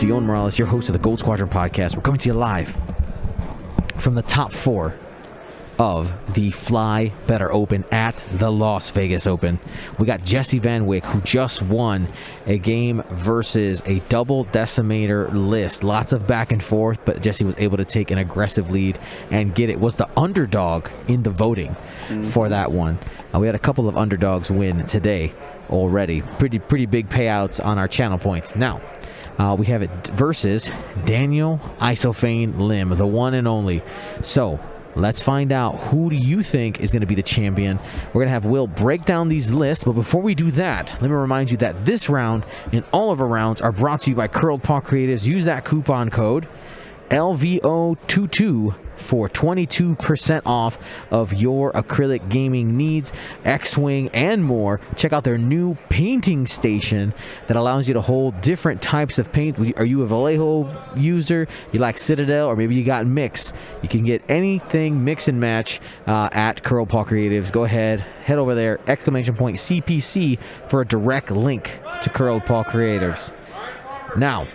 Dion Morales, your host of the Gold Squadron podcast. We're coming to you live from the top 4 of the Fly Better Open at the Las Vegas Open. We got Jesse Van Wick, who just won a game versus a double decimator list. Lots of back and forth, but Jesse was able to take an aggressive lead and get it. Was the underdog in the voting for that one. We had a couple of underdogs win today already. Pretty big payouts on our channel points. Now, we have it versus Daniel Isophane Lim, the one and only. So, let's find out who do you think is going to be the champion. We're going to have Will break down these lists, but before we do that, let me remind you that this round and all of our rounds are brought to you by Curled Paw Creatives. Use that coupon code LVO22 for 22% off of your acrylic gaming needs, X-Wing, and more. Check out their new painting station that allows you to hold different types of paint. Are you a Vallejo user? You like Citadel? Or maybe you got mix? You can get anything mix and match at Curl Paw Creatives. Go ahead, head over there, !CPC for a direct link to Curled Paw Creatives. Now,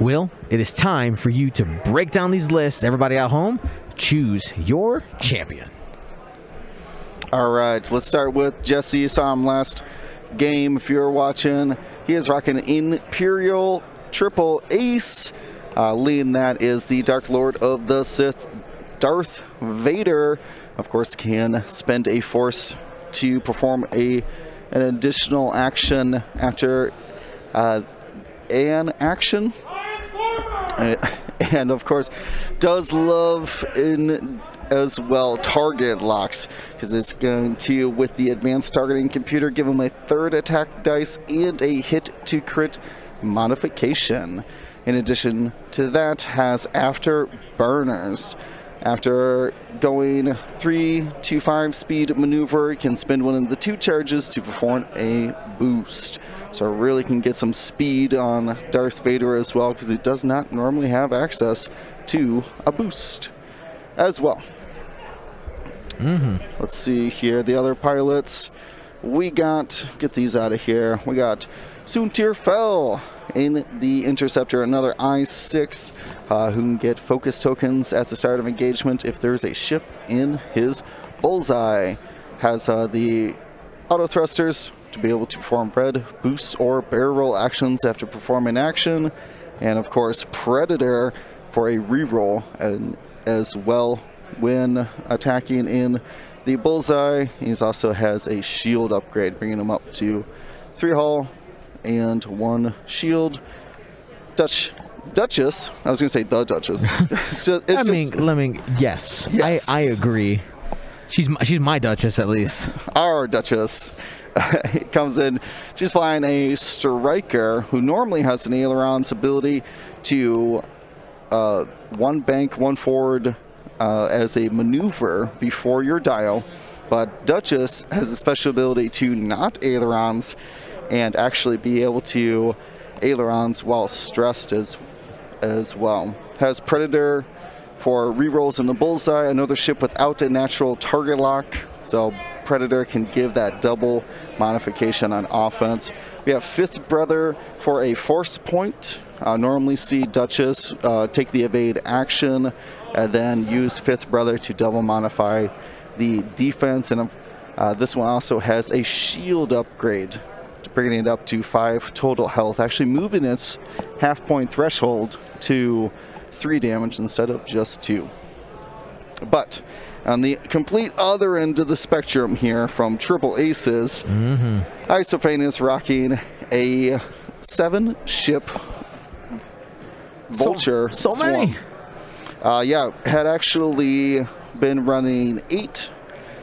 Will, it is time for you to break down these lists. Everybody at home, choose your champion. All right, let's start with Jesse. You saw him last game if you're watching. He is rocking Imperial Triple Ace. Leading that is the Dark Lord of the Sith, Darth Vader. Of course, can spend a force to perform an additional action after an action. And of course does love in as well target locks, because it's going to, with the advanced targeting computer, give him a 3rd attack dice and a hit to crit modification. In addition to that, has afterburners. After going 3 to 5 speed maneuver, you can spend one of the 2 charges to perform a boost. So really can get some speed on Darth Vader as well, because he does not normally have access to a boost as well. Let's see here, the other pilots. We got, get these out of here, we got Soontir Fel in the Interceptor, another I-6 who can get focus tokens at the start of engagement if there's a ship in his bullseye. Has the auto thrusters to be able to perform red, boost, or barrel roll actions after performing action. And of course, Predator for a reroll and as well when attacking in the bullseye. He also has a shield upgrade, bringing him up to 3 hull and 1 shield. Duchess, I was going to say the Duchess. Yes. I agree. She's my Duchess, at least. Our Duchess. Comes in, she's flying a Striker who normally has an aileron's ability to 1 bank, 1 forward as a maneuver before your dial, but Duchess has a special ability to not ailerons and actually be able to ailerons while stressed as well. Has Predator for rerolls in the bullseye, another ship without a natural target lock, so Predator can give that double modification on offense. We have 5th Brother for a force point. Normally see Duchess take the evade action and then use 5th Brother to double modify the defense. And this one also has a shield upgrade, bringing it up to 5 total health, actually moving its half-point threshold to 3 damage instead of just 2. But on the complete other end of the spectrum here from Triple Aces, Isophane is rocking a 7-ship Vulture so Swarm. many. Yeah, had actually been running 8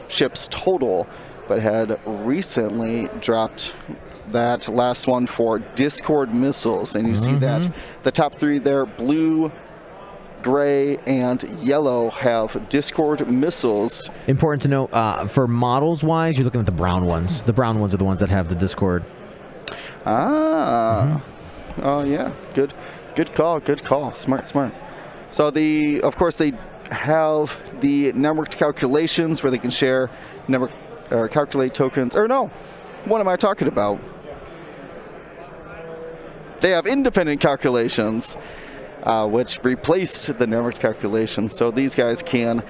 ships total, but had recently dropped that last one for Discord missiles. And you see that the top 3 there, blue, gray, and yellow, have Discord missiles. Important to note, for models wise, you're looking at the brown ones. The brown ones are the ones that have the Discord. Oh yeah, good call, smart. So of course they have the networked calculations where they can share network or calculate tokens, or no, what am I talking about? They have independent calculations, which replaced the network calculation. So these guys can,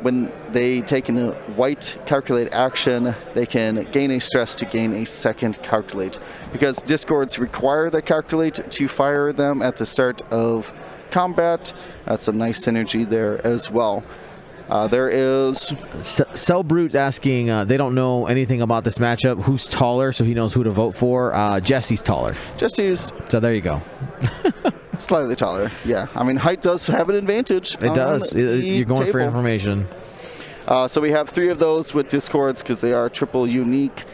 when they take in a white calculate action, they can gain a stress to gain a second calculate. Because discords require the calculate to fire them at the start of combat, that's a nice synergy there as well. There is... Cell Brute asking, they don't know anything about this matchup. Who's taller, so he knows who to vote for? Jesse's taller. Jesse's... So there you go. Slightly taller, yeah. I mean, height does have an advantage. It does. You're going for information. So we have 3 of those with discords because they are triple unique.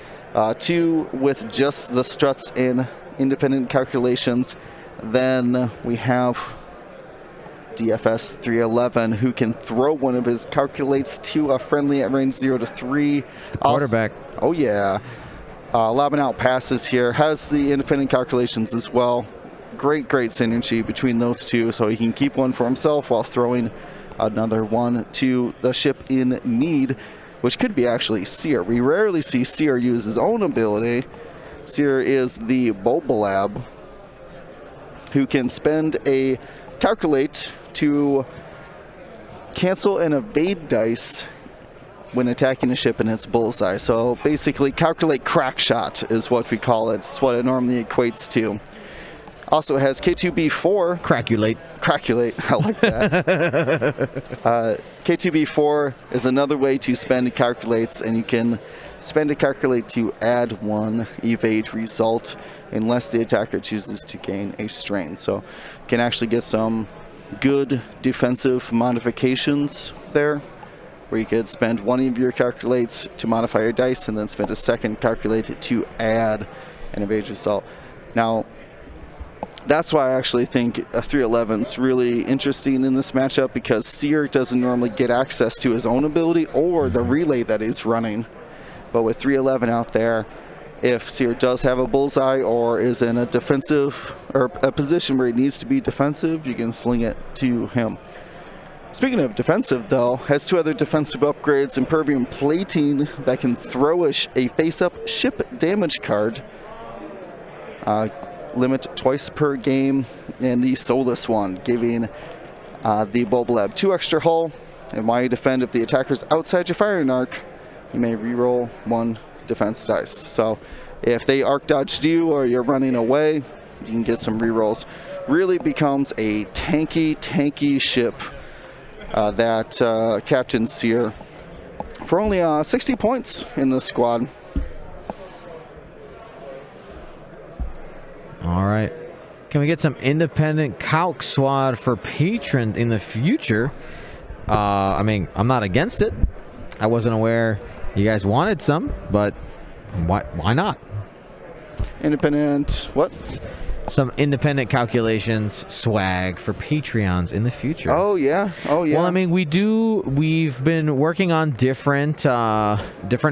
2 with just the struts and independent calculations. Then we have DFS 311 who can throw one of his calculates to a friendly at range 0 to 3. Quarterback. Oh yeah. Lobbing out passes here. Has the independent calculations as well. Great synergy between those two, so he can keep one for himself while throwing another one to the ship in need, which could be actually Seer. We rarely see Seer use his own ability. Seer is the Bobalab who can spend a calculate to cancel an evade dice when attacking a ship in its bullseye. So basically, calculate crack shot is what we call it. It's what it normally equates to. Also has K2B4. Craculate. I like that. K2B4 is another way to spend calculates, and you can spend a calculate to add one evade result unless the attacker chooses to gain a strain. So you can actually get some good defensive modifications there, where you could spend one of your calculates to modify your dice and then spend a second calculate to add an evade result. Now, that's why I actually think a 311 is really interesting in this matchup, because Seer doesn't normally get access to his own ability or the relay that he's running. But with 311 out there, if Seer does have a bullseye or is in a defensive or a position where he needs to be defensive, you can sling it to him. Speaking of defensive, though, has 2 other defensive upgrades: Impervium Plating that can throw a face-up ship damage card. Limit twice per game, and the Soulless one, giving the Bobalab 2 extra hull. And while you defend, if the attacker's outside your firing arc, you may reroll 1 defense dice. So if they arc dodged you or you're running away, you can get some rerolls. Really becomes a tanky ship that Captain Seer for only 60 points in this squad. All right. Can we get some independent calc squad for Patron in the future? I mean, I'm not against it. I wasn't aware you guys wanted some, but why not? Independent what? Some independent calculations swag for Patreons in the future. Oh yeah. Well, I mean, we've been working on different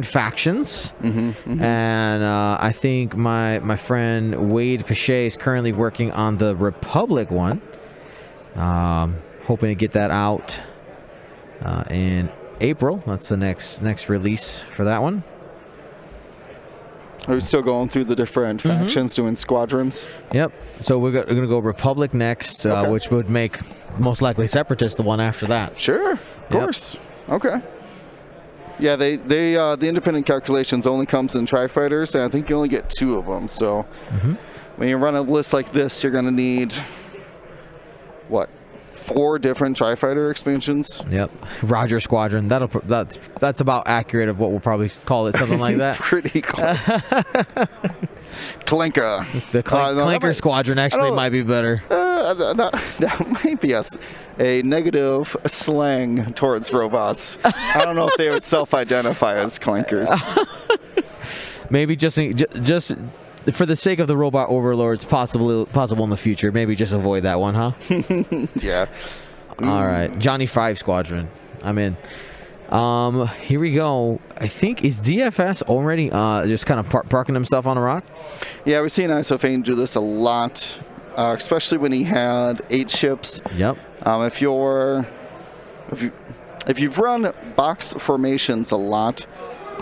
factions, and I think my friend Wade Pache is currently working on the Republic one. Hoping to get that out in April. That's the next release for that one. Are we still going through the different factions, doing squadrons? Yep. So we're going to go Republic next, Okay. which would make most likely Separatist the one after that. Sure, of course. Okay. Yeah, the independent calculations only comes in Tri-Fighters, and I think you only get 2 of them. So when you run a list like this, you're going to need, what, 4 different Tri-Fighter expansions? Yep. Roger Squadron. That's about accurate of what we'll probably call it, something like that. Pretty close. Clanker. The Clanker Squadron actually might be better. That might be a negative slang towards robots. I don't know if they would self-identify as clankers. Maybe just for the sake of the robot overlords, possible in the future. Maybe just avoid that one, huh? Yeah. All right, Johnny 5 Squadron. I'm in. Here we go. I think, is DFS already just kind of parking himself on a rock? Yeah, we've seen Isofane do this a lot, especially when he had 8 ships. Yep. If you've run box formations a lot,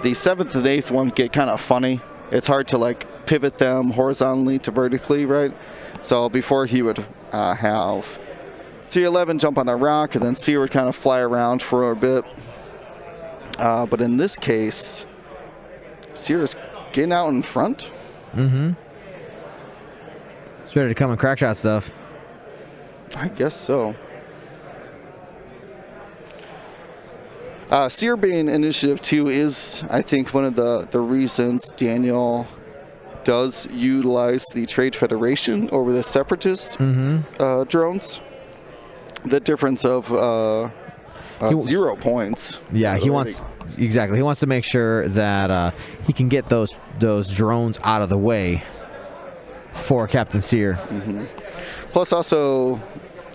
the 7th and 8th one get kind of funny. It's hard to pivot them horizontally to vertically, right? So before he would have 311 jump on a rock, and then Seer would kind of fly around for a bit. But in this case, Seer is getting out in front. Mm-hmm. It's ready to come and crack shot stuff. I guess so. Seer being initiative 2 is, I think, one of the reasons Daniel does utilize the Trade Federation over the Separatist drones. The difference of 0 points. Yeah, he wants exactly. He wants to make sure that he can get those drones out of the way for Captain Seer. Plus, also,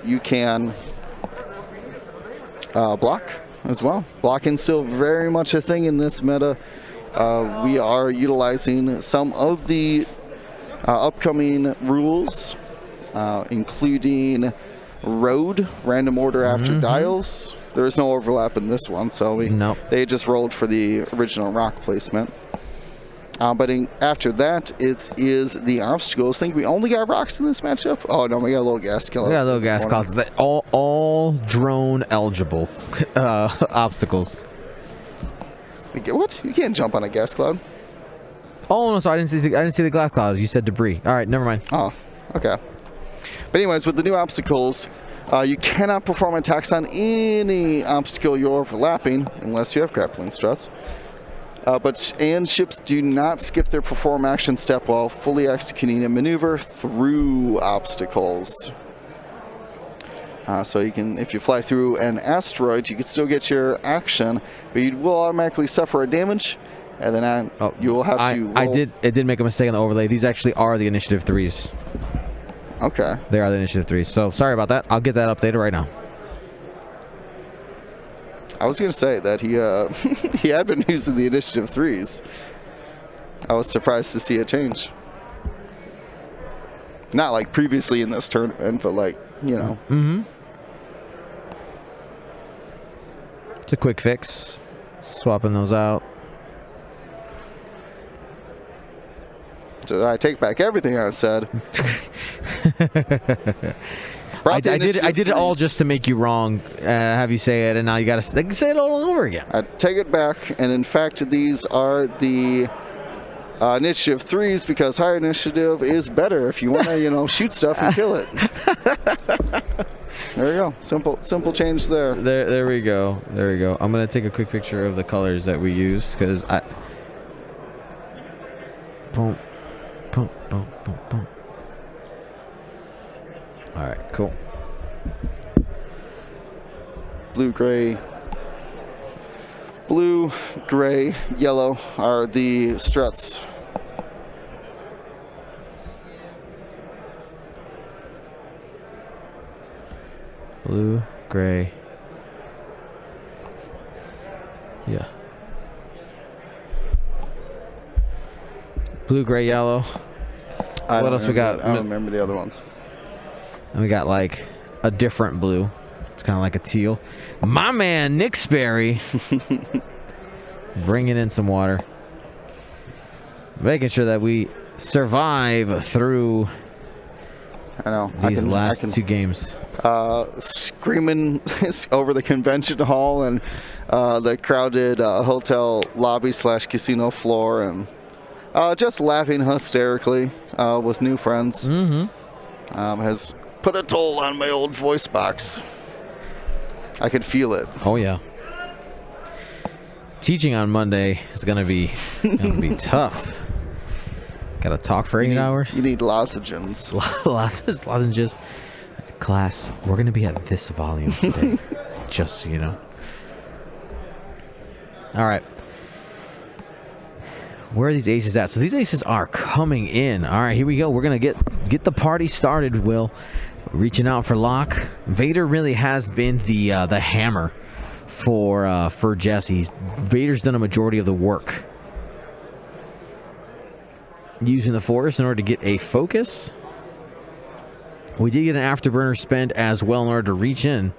you can block as well. Blocking still very much a thing in this meta. We are utilizing some of the upcoming rules, including road, random order after dials. There is no overlap in this one, so they just rolled for the original rock placement. But after that, it is the obstacles. I think we only got rocks in this matchup. Oh no, we got a little gas killer. We got a little gas killer. All drone eligible obstacles. What? You can't jump on a gas cloud. Oh no, sorry, I didn't see the glass cloud. You said debris. All right, never mind. Oh, okay. But anyways, with the new obstacles, you cannot perform attacks on any obstacle you're overlapping unless you have grappling struts. And ships do not skip their perform action step while fully executing a maneuver through obstacles. So you can, if you fly through an asteroid, you can still get your action, but you will automatically suffer a damage, and then you will have to roll. It did make a mistake on the overlay. These actually are the initiative 3s. Okay. They are the initiative 3s. So sorry about that. I'll get that updated right now. I was going to say that he had been using the initiative 3s. I was surprised to see a change. Not like previously in this tournament, but like, you know. It's a quick fix. Swapping those out. So I take back everything I said. I did it all just to make you wrong, have you say it, and now you got to say it all over again. I take it back, and in fact, these are the initiative 3s because higher initiative is better if you want to, shoot stuff and kill it. There we go. Simple change there. There we go. There we go. I'm gonna take a quick picture of the colors that we use because I. Boom, boom, boom, boom, boom. All right, cool. Blue, gray, yellow are the struts. Blue, gray. Yeah. Blue, gray, yellow. What else we got? I don't remember the other ones. And we got like a different blue. It's kind of like a teal. My man, Nick Sperry. Bringing in some water. Making sure that we survive through these last 2 games. Screaming over the convention hall and the crowded hotel lobby / casino floor, and just laughing hysterically with new friends. Has put a toll on my old voice box. I could feel it. Oh yeah. Teaching on Monday is gonna be tough. Got to talk for 8 hours. You need lozenges. Lozenges. Class, we're gonna be at this volume today, just so you know. All right. Where are these aces at? So these aces are coming in. All right, here we go. We're gonna get the party started. Will reaching out for lock. Vader really has been the hammer for Jesse. Vader's done a majority of the work. Using the force in order to get a focus. We did get an afterburner spend as well in order to reach in.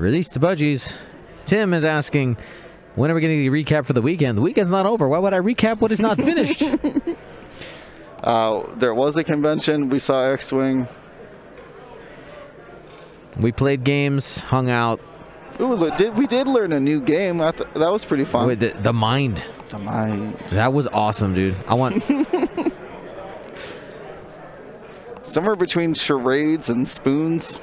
Release the budgies. Tim is asking, when are we going to recap for the weekend? The weekend's not over. Why would I recap what is not finished? There was a convention. We saw X-Wing. We played games, hung out. Ooh, we did learn a new game. That was pretty fun. Wait, the Mind. The Mind. That was awesome, dude. I want... Somewhere between charades and spoons.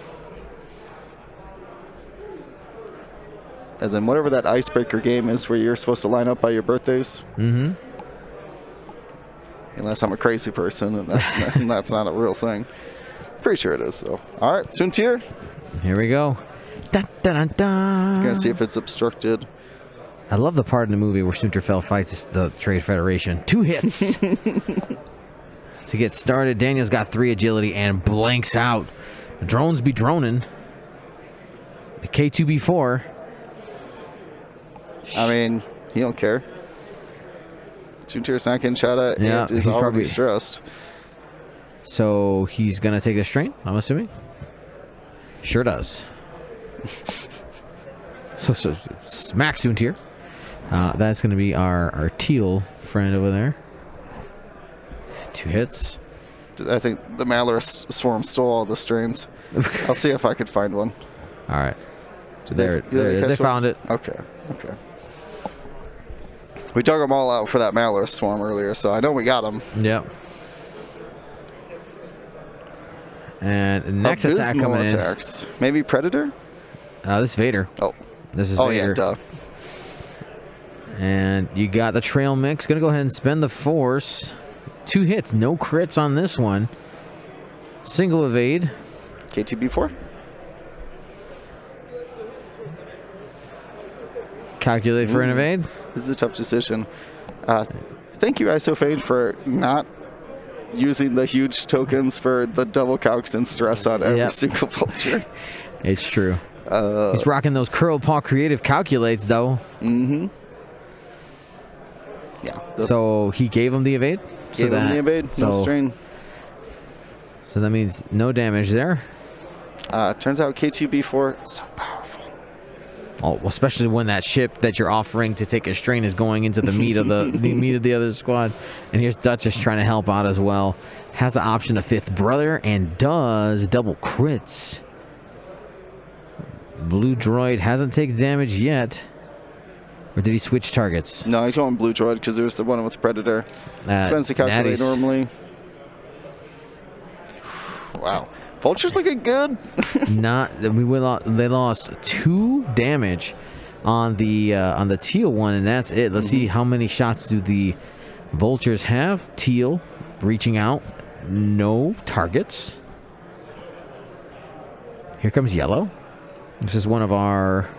And then whatever that icebreaker game is where you're supposed to line up by your birthdays. Mm-hmm. Unless I'm a crazy person, and that's not a real thing. Pretty sure it is, though. All right, Soontir. Here we go. Da, da, da, da. Gonna see if it's obstructed. I love the part in the movie where Sunterfell fights the Trade Federation. 2 hits. To get started, Daniel's got 3 agility and blanks out. The drones be droning. The K2B4. I mean, he don't care. Soontir's not getting shot at. Yeah, and is he's already probably stressed. So he's going to take the strain, I'm assuming? Sure does. so smack Soontir. That's going to be our teal friend over there. 2 hits. I think the Mallor Swarm stole all the strains. I'll see if I could find one. All right. There it is. They found it. Okay. We dug them all out for that Mallor Swarm earlier, so I know we got them. Yep. And next attack coming attacks. Maybe Predator? This is Vader. Oh. This is Vader. Vader. Yeah, duh. And you got the trail mix. Gonna go ahead and spend the force. 2 hits, no crits on this one. Single evade. K2B4? Calculate for an evade. This is a tough decision. Thank you, Isophage, for not using the huge tokens for the double calcs and stress on every single vulture. It's true. He's rocking those curl paw creative calculates, though. Mm-hmm. Yeah. So he gave him the evade? Gave him the evade, no strain. So that means no damage there. Turns out K2B4 so powerful. Oh, well, especially when that ship that you're offering to take a strain is going into the meat of the meat of the other squad. And here's Duchess trying to help out as well. Has the option of 5th brother and does double crits. Blue droid hasn't taken damage yet. Or did he switch targets? No, he's going blue droid because it was the one with Predator. Spends the calculate normally. Wow. Vulture's looking good. They lost 2 damage on the teal one, and that's it. Let's see how many shots do the vultures have. Teal reaching out, no targets. Here comes yellow. This is one of our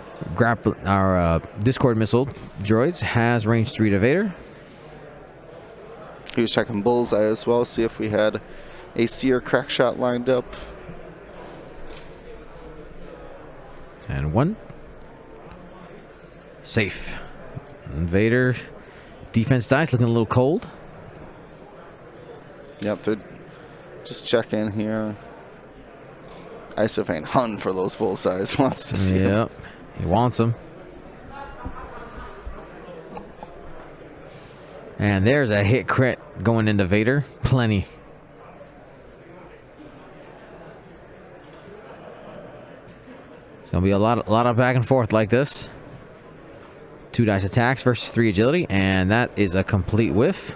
Discord missile droids. Has range 3 to Vader. He was checking bullseye as well, see if we had a seer crack shot lined up. And 1. Safe. And Vader. Defense dice looking a little cold. Yep, they're just checking here. Isophane Hun for those bullseyes wants to see him. Yep, he wants them. And there's a hit crit going into Vader. Plenty. It's going to be a lot of back and forth like this. 2 dice attacks versus 3 agility, and that is a complete whiff.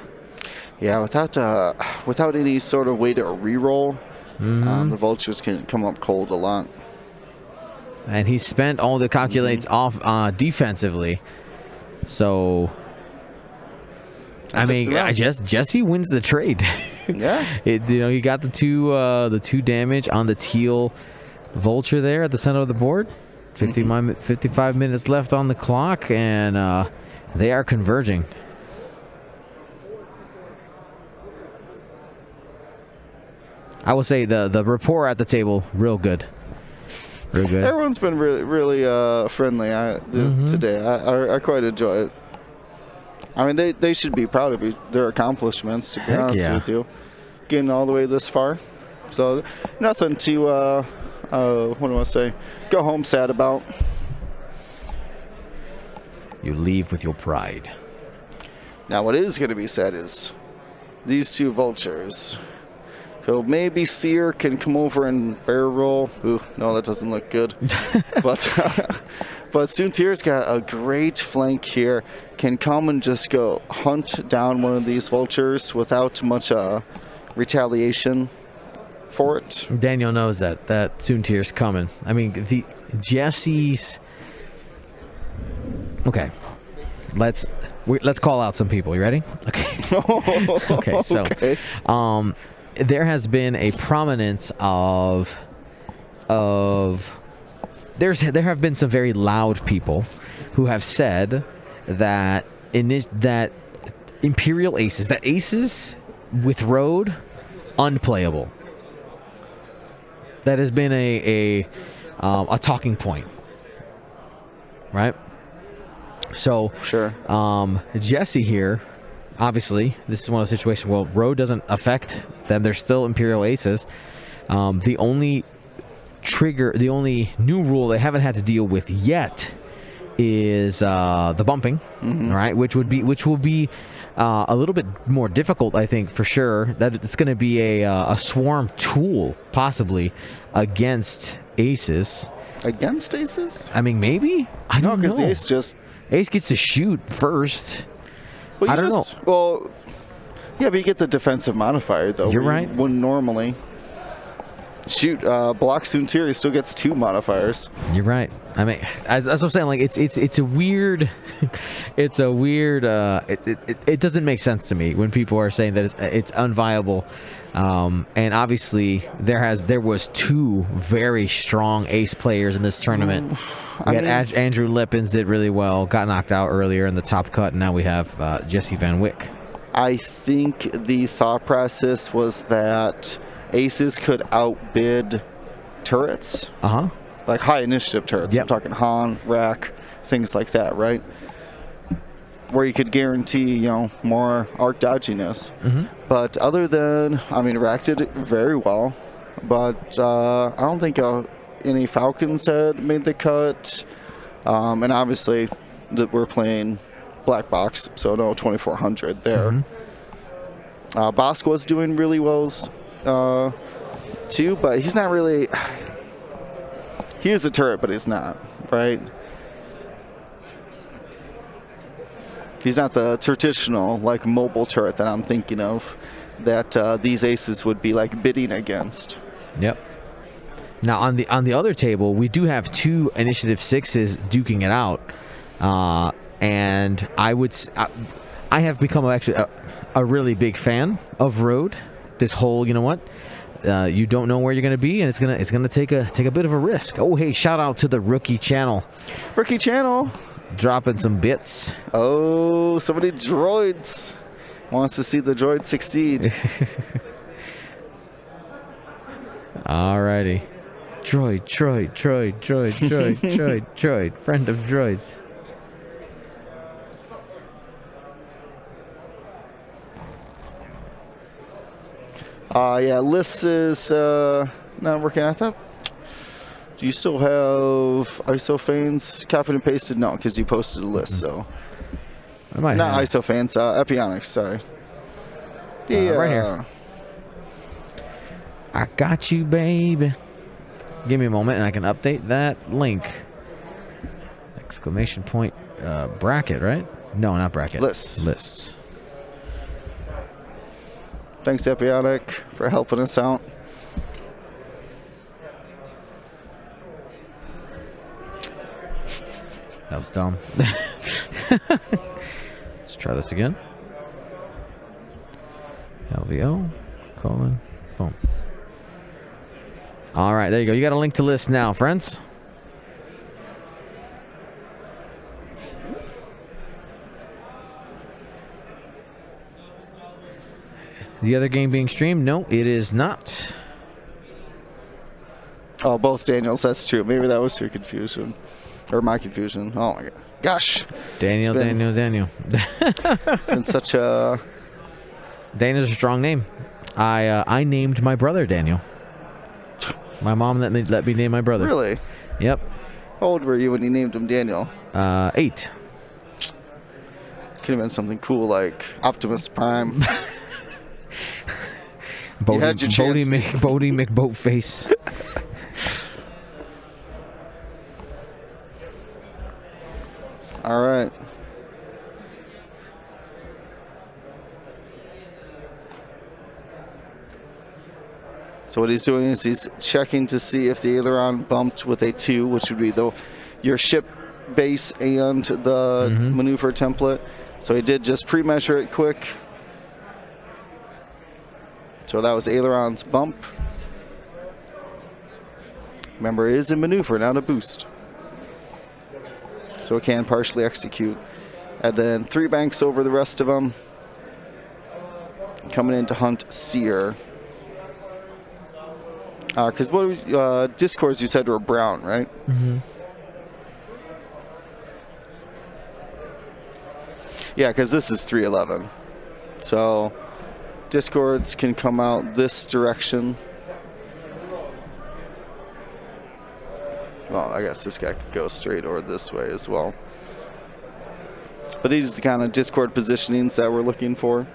Yeah, without any sort of way to reroll, the vultures can come up cold a lot. And he spent all the calculates off defensively. So, That's Jesse wins the trade. Yeah. He got the two damage on the teal vulture there at the center of the board. 55 minutes left on the clock, and they are converging. I will say the rapport at the table, real good. Real good. Everyone's been really friendly today. I quite enjoy it. I mean, they should be proud of their accomplishments, to be honest with you. Getting all the way this far. So, nothing to, what do I say, go home sad about. You leave with your pride. Now, what is going to be said is these two vultures. So maybe Seer can come over and barrel roll. Ooh, no, that doesn't look good. But Soontir's got a great flank here. Can come and just go hunt down one of these vultures without much retaliation for it. Daniel knows that Soontir's coming. I mean, the Jesse's. Okay, let's call out some people. You ready? Okay. Okay. So, Okay. There has been a prominence of there have been some very loud people who have said that that Imperial Aces, that Aces with Road, unplayable. That has been a talking point, right? So, Sure. Jesse here, obviously, this is one of the situations. Well, Road doesn't affect them; they're still Imperial Aces. The only new rule they haven't had to deal with yet is the bumping, right? Which will be a little bit more difficult, I think, for sure. That it's going to be a swarm tool possibly against Aces. Against Aces? I mean, maybe. I don't know. No, because the Ace just. Ace gets to shoot first. Well, I don't know. Well, yeah, but you get the defensive modifier, though. You're right. Wouldn't normally shoot. Block Soontir, he still gets 2 modifiers. You're right. I mean, as I'm saying, like it's a weird, it's a weird. It doesn't make sense to me when people are saying that it's unviable. And obviously, there was 2 very strong Ace players in this tournament. We had Andrew Lippens did really well, got knocked out earlier in the top cut, and now we have Jesse Van Wick. I think the thought process was that Aces could outbid turrets. Like high initiative turrets. Yep. I'm talking Han, Rack, things like that, right? Where you could guarantee, more arc dodginess. But other than, Rack did it very well. But I don't think any Falcons had made the cut. And obviously, we're playing black box, so no 2400 there. Bosk was doing really well too, but he's not really. He is a turret, but he's not, right? He's not the traditional, like, mobile turret that I'm thinking of that these Aces would be, like, bidding against. Yep. Now, on the other table, we do have 2 Initiative 6s duking it out. And I have become actually a really big fan of Road. This whole, you know what? You don't know where you're going to be, and it's gonna take a bit of a risk. Oh, hey, shout out to the Rookie Channel. Rookie Channel. Dropping some bits. Oh, so many droids. Wants to see the droid succeed. Alrighty. Droid. Friend of droids. Yeah, lists is not working. I thought. Do you still have Isophanes copied and pasted? No, because you posted a list, so. I might not have. Isophanes, Epionics, sorry. Yeah. Right here. I got you, baby. Give me a moment and I can update that link. Exclamation point bracket, right? No, not bracket. Lists. Thanks, Epionic, for helping us out. That was dumb. Let's try this again. LVO, colon, boom. All right, there you go. You got a link to list now, friends. The other game being streamed? No, it is not. Oh, both Daniels, that's true. Maybe that was your confusion. Or my confusion. Oh, my gosh. Daniel. It's been such a... Daniel's a strong name. I named my brother Daniel. My mom let me name my brother. Really? Yep. How old were you when you named him Daniel? 8. Could have been something cool like Optimus Prime. Bodie, had your chance. Bodie McBoatface. All right. So what he's doing is he's checking to see if the aileron bumped with a 2, which would be your ship base and the maneuver template. So he did just pre-measure it quick. So that was aileron's bump. Remember, it is a maneuver, not a boost. So it can partially execute. And then 3 banks over the rest of them. Coming in to hunt Seer. Because what Discords you said were brown, right? Mm-hmm. Yeah, because this is 311. So Discords can come out this direction. Well, I guess this guy could go straight or this way as well. But these are the kind of Discord positionings that we're looking for.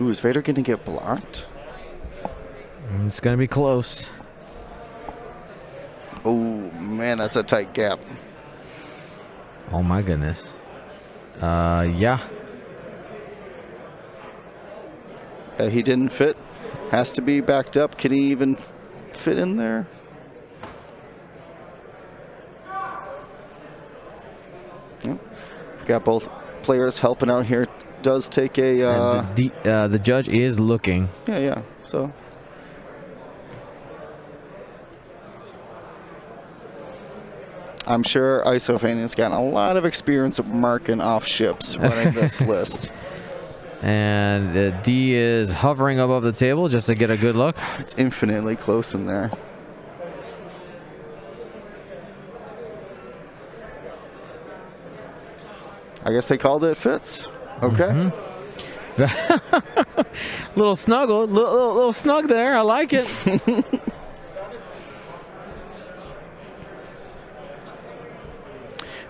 Ooh, is Vader going to get blocked? It's going to be close. Oh, man, that's a tight gap. Oh, my goodness. Yeah. He didn't fit. Has to be backed up. Can he even fit in there? Yep. Got both players helping out here. Does take a... the judge is looking. Yeah, so... I'm sure Isofania's gotten a lot of experience of marking off ships running this list. And D is hovering above the table just to get a good look. It's infinitely close in there. I guess they called it fits. Okay. Little snuggle, little snug there. I like it.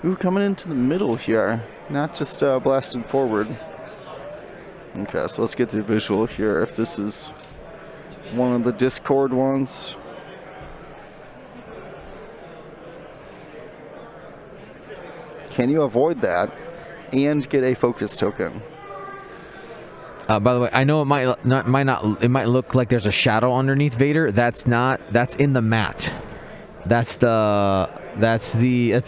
Ooh, coming into the middle here, not just blasting forward. Okay, so let's get the visual here. If this is one of the Discord ones. Can you avoid that and get a focus token? By the way, I know it might look like there's a shadow underneath Vader. That's not. That's in the mat. It's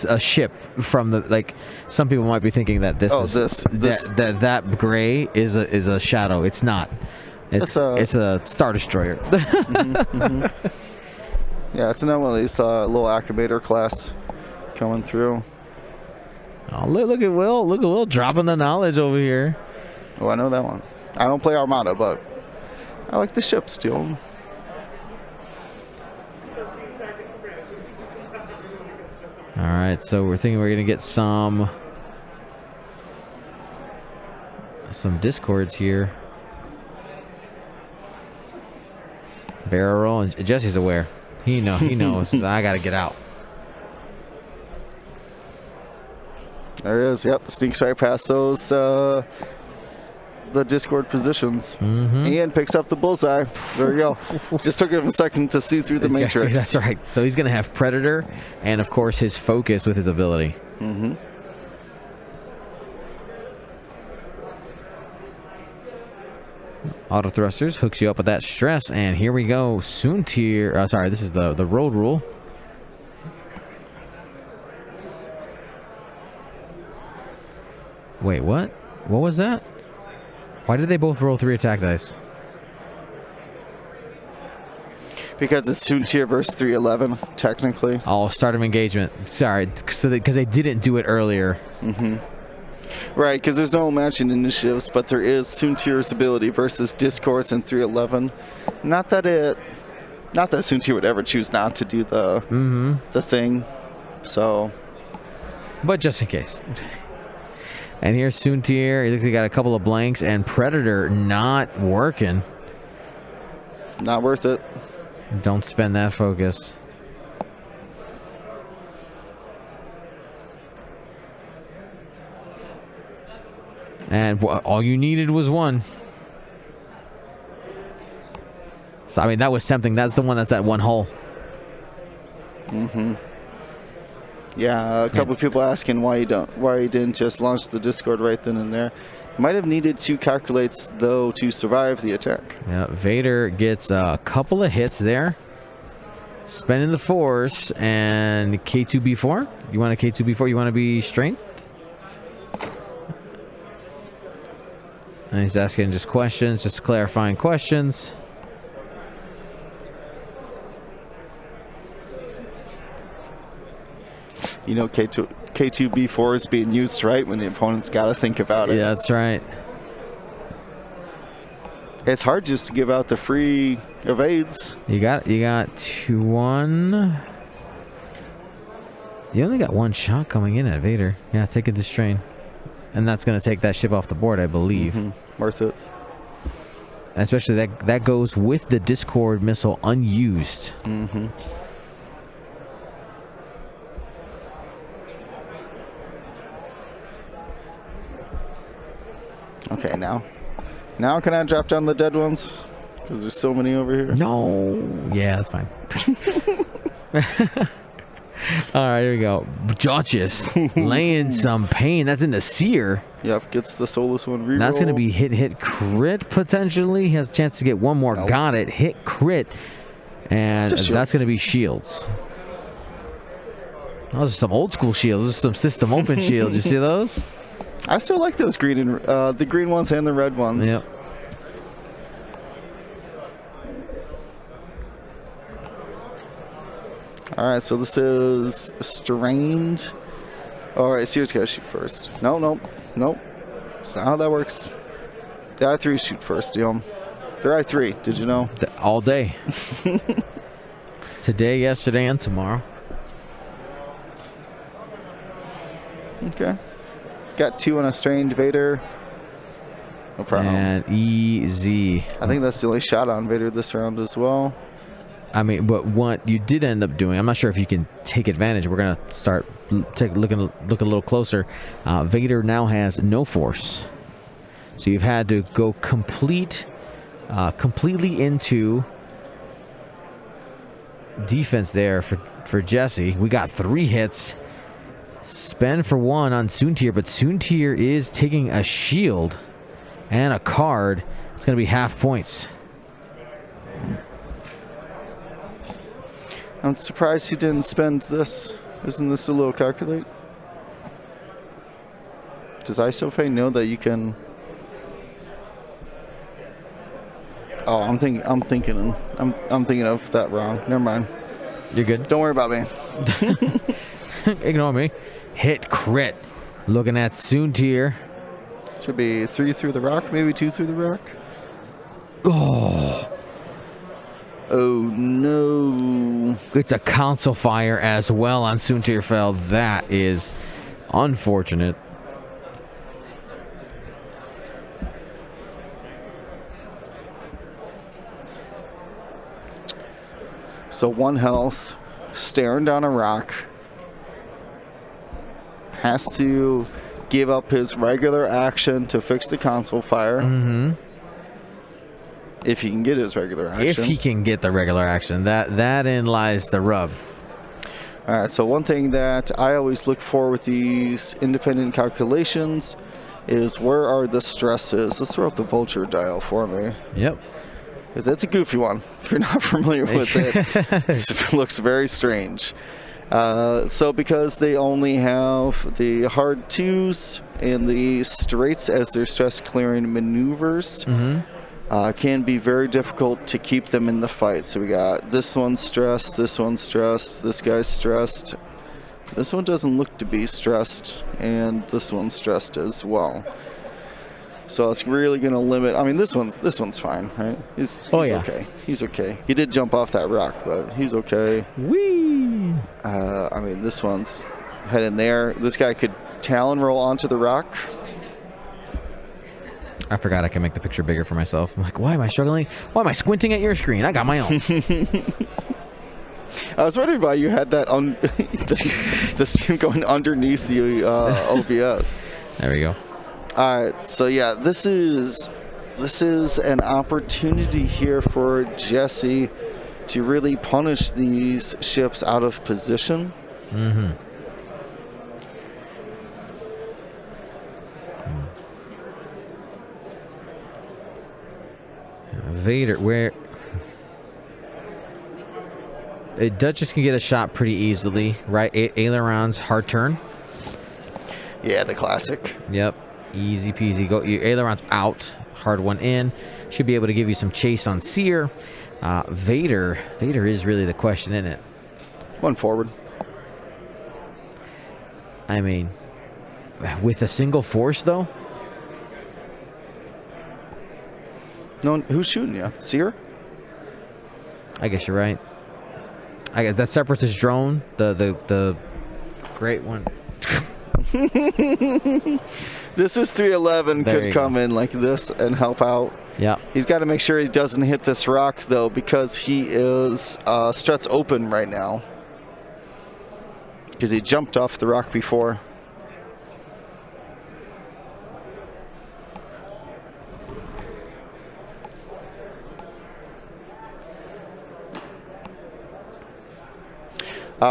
a ship from the, like, some people might be thinking that that gray is a shadow. It's not. It's a Star Destroyer. Yeah, it's another one of these little acclimator class coming through. Oh, look at Will. Look at Will dropping the knowledge over here. Oh, I know that one. I don't play Armada, but I like the ships, still. All right, so we're thinking we're gonna get some Discords here. Barrel roll, and Jesse's aware. He knows. I gotta get out. There he is. Yep, sneaks right past those the Discord positions and picks up the bullseye. There you go. Just took him a second to see through the matrix. That's right. So he's gonna have Predator, and of course his focus with his ability. Auto thrusters hooks you up with that stress, and here we go. Soon tier. Sorry, this is the road rule. Wait, what? What was that? Why did they both roll 3 attack dice? Because it's Soon tier versus 311, technically. Oh, start of engagement. Sorry, because they didn't do it earlier. Right, because there's no matching initiatives, but there is Soon tier's ability versus Discords and 311. Not that Soon tier would ever choose not to do the thing. So, but just in case. And here's Soontier. He looks like he got a couple of blanks, and Predator not working. Not worth it. Don't spend that focus. And all you needed was one. So, I mean, that was tempting. That's the one that's at one hull. Mm-hmm. Yeah, a couple of people asking why you didn't just launch the Discord right then and there. Might have needed 2 calculates, though, to survive the attack. Yeah, Vader gets a couple of hits there. Spending the force, and K2B4. You want a K2B4? You want to be strength? And he's asking just questions, just clarifying questions. You know, K2B4 is being used right when the opponent's got to think about it. Yeah, that's right. It's hard just to give out the free evades. You got 1. You only got 1 shot coming in at Vader. Yeah, take a distrain. And that's going to take that ship off the board, I believe. Mm-hmm. Worth it. Especially that goes with the Discord missile unused. Mm-hmm. Okay, now can I drop down the dead ones? Because there's so many over here. No. Yeah, that's fine. All right, here we go. Jotches laying some pain. That's in the sear. Yep, gets the Solus one reroll. That's going to be hit crit potentially. He has a chance to get one more. Nope. Got it. Hit crit. And that's going to be shields. Those are some old school shields. Those are some system open shields. You see those? I still like those green and the green ones and the red ones. Yep. All right, so this is strained. All right, Sears got to shoot first. Nope. That's not how that works. The I3 shoot first, They're I3. Did you know? All day. Today, yesterday, and tomorrow. Okay. Got 2 on a strained Vader. No problem. And easy. I think that's the only shot on Vader this round as well. I mean, but what you did end up doing, I'm not sure if you can take advantage. We're going to start look a little closer. Vader now has no force. So you've had to go completely into defense there for Jesse. We got 3 hits. Spend for 1 on Soontir, but Soontir is taking a shield and a card. It's going to be half points. I'm surprised he didn't spend this. Isn't this a little calculate? Does ISOFA know that you can? Oh, I'm thinking of that wrong. Never mind. You're good. Don't worry about me. Ignore me. Hit crit. Looking at Soontir. Should be 3 through the rock, maybe 2 through the rock. Oh no. It's a console fire as well on Soontir Fell. That is unfortunate. So 1 health, staring down a rock. Has to give up his regular action to fix the console fire. Mm-hmm. If he can get his regular action. If he can get the regular action. Therein lies the rub. All right, so one thing that I always look for with these independent calculations is where are the stresses. Let's throw up the vulture dial for me. Yep. Because it's a goofy one. If you're not familiar with it, it looks very strange. So because they only have the hard 2s and the straights as their stress clearing maneuvers, can be very difficult to keep them in the fight. So we got this one's stressed, this one's stressed, this guy's stressed. This one doesn't look to be stressed, and this one's stressed as well. So it's really going to limit. I mean, this one's fine, right? He's okay. He's okay. He did jump off that rock, but he's okay. Whee! I mean, this one's heading there. This guy could Talon roll onto the rock. I forgot I can make the picture bigger for myself. I'm like, why am I struggling? Why am I squinting at your screen? I got my own. I was wondering why you had that the stream going underneath the OBS. There we go. All right, so yeah, this is an opportunity here for Jesse to really punish these ships out of position. Mm-hmm. Vader, where Duchess can get a shot pretty easily, right? Ailerons, hard turn. Yeah, the classic. Yep, easy peasy. Go, your ailerons out, hard one in. Should be able to give you some chase on Seer. Vader is really the question, isn't it? One forward. I mean, with a single force though. No, who's shooting you? Seer? I guess you're right. I guess that separatist drone, the great one. This is 311 There could come in like this and help out. Yeah. He's got to make sure he doesn't hit this rock though, because he is struts open right now. Because he jumped off the rock before.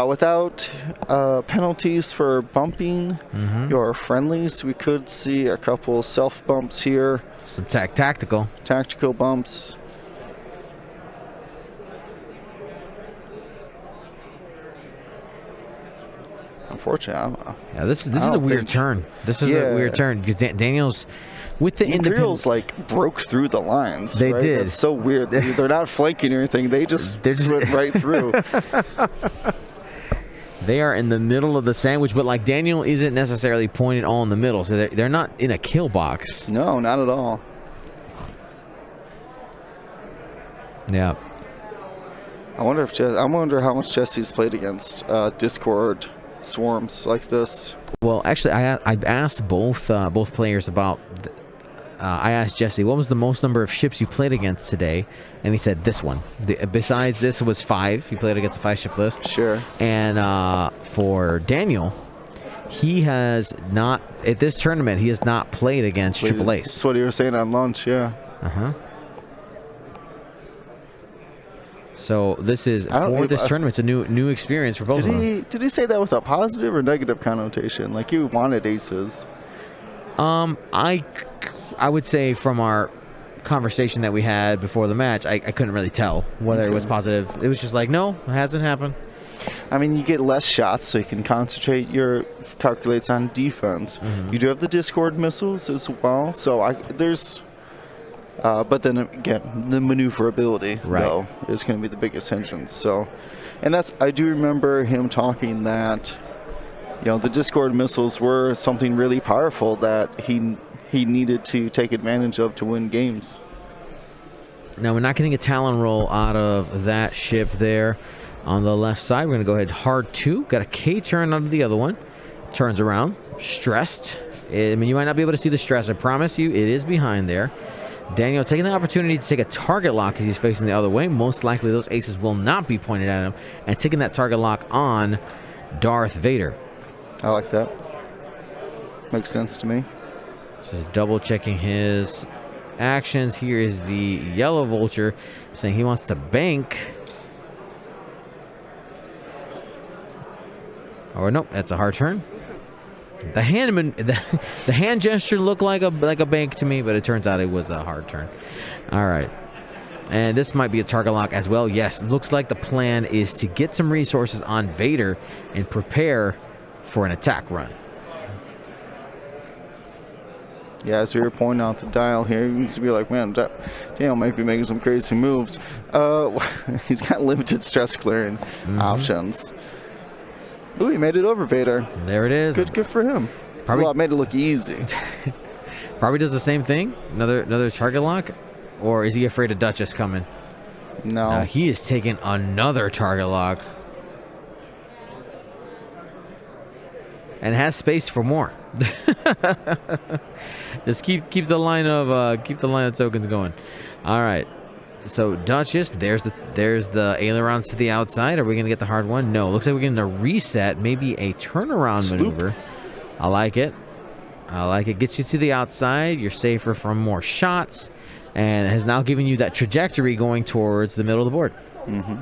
Without penalties for bumping your friendlies, we could see a couple self bumps here. Some tactical bumps. Unfortunately, yeah, this is a weird turn. This is a weird turn because Daniel's with the Imperials like broke through the lines. They right? did. That's so weird. They're not flanking or anything. They just went right through. They are in the middle of the sandwich, but like Daniel isn't necessarily pointed all in the middle, so they're not in a kill box. No, not at all. Yeah. I wonder how much Jesse's played against Discord swarms like this. Well, actually, I asked both players about. I asked Jesse, what was the most number of ships you played against today? And he said this one. Besides this was 5. He played against a 5-ship list. Sure. And for Daniel, he has not, at this tournament, he has not played against Triple Ace. That's what you were saying on lunch, yeah. Uh-huh. So this is, for this tournament, it's a new experience for both of them. Did he say that with a positive or negative connotation? Like you wanted aces? I would say from our conversation that we had before the match, I couldn't really tell whether it was positive. It was just like, no, it hasn't happened. I mean, you get less shots, so you can concentrate your calculates on defense. You do have the Discord missiles as well, so there's. But then again, the maneuverability though is going to be the biggest hindrance. So, and I do remember him talking that, the Discord missiles were something really powerful that he needed to take advantage of to win games. Now, we're not getting a Talon roll out of that ship there on the left side. We're going to go ahead hard 2. Got a K turn onto the other one. Turns around. Stressed. I mean, you might not be able to see the stress. I promise you, it is behind there. Daniel taking the opportunity to take a target lock as he's facing the other way. Most likely those aces will not be pointed at him. And taking that target lock on Darth Vader. I like that. Makes sense to me. Just double checking his actions. Here is the yellow vulture saying he wants to bank. Or nope, that's a hard turn. The hand gesture looked like a bank to me, but it turns out it was a hard turn. All right. And this might be a target lock as well. Yes, looks like the plan is to get some resources on Vader and prepare for an attack run. Yeah, as we were pointing out the dial here, you used to be like, man, Daniel might be making some crazy moves. He's got limited stress clearing options. Ooh, he made it over Vader. There it is. Good for him. Probably, well, it made it look easy. Probably does the same thing. Another target lock. Or is he afraid of Duchess coming? No. He is taking another target lock. And has space for more. Just keep the line of tokens going. All right. So Duchess, there's the ailerons to the outside. Are we gonna get the hard one? No. Looks like we're getting a reset, maybe a turnaround maneuver. I like it. I like it. Gets you to the outside. You're safer from more shots. And has now given you that trajectory going towards the middle of the board. Mm-hmm.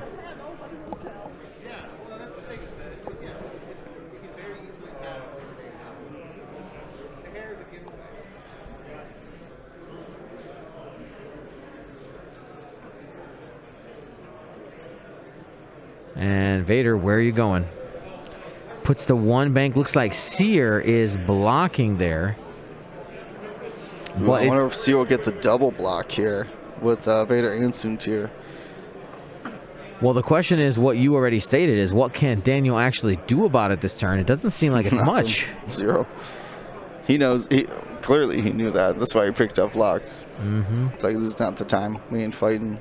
And Vader, where are you going? Puts the one bank. Looks like Seer is blocking there. Ooh, I wonder if Seer will get the double block here with Vader and Soontir. Well, the question is what you already stated is what can Daniel actually do about it this turn? It doesn't seem like it's much. 0. He knows. Clearly, he knew that. That's why he picked up blocks. Mm-hmm. It's like, this is not the time. We ain't fighting.